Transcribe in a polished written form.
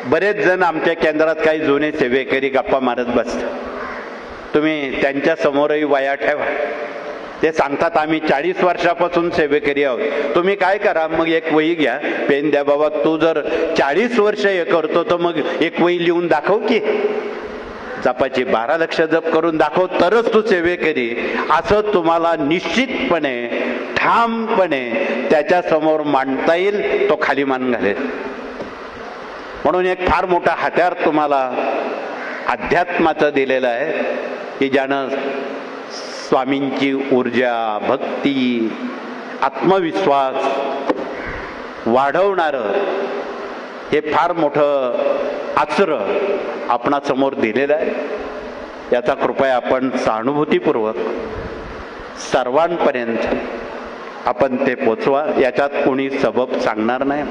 बरेच जण आमच्या केंद्रात काही जुने सेवेकरी गप्पा मारत बसतात. तुम्ही त्यांच्या समोरही वया ठेवा. ते सांगतात आम्ही 40 वर्षापासून सेवेकरी आहोत. तुम्ही काय करा, मग एक वही घ्या, पेन द्या. बाबा तू जर 40 वर्ष हे करतो तर मग एक वही लिहून दाखव की. जपाची 12 लक्ष जप करून दाखव तरच तू सेवेकरी, असं तुम्हाला निश्चितपणे ठामपणे त्याच्या समोर मांडता येईल. तो खाली मान घालेल. म्हणून एक फार मोठा हत्यार तुम्हाला अध्यात्माचं दिलेलं आहे की ज्यानं स्वामींची ऊर्जा, भक्ती, आत्मविश्वास वाढवणारं हे फार मोठं अस्त्र आपणासमोर दिलेलं आहे. याचा कृपया आपण सहानुभूतीपूर्वक सर्वांपर्यंत आपण ते पोचवा. याच्यात कोणी सबब सांगणार नाही.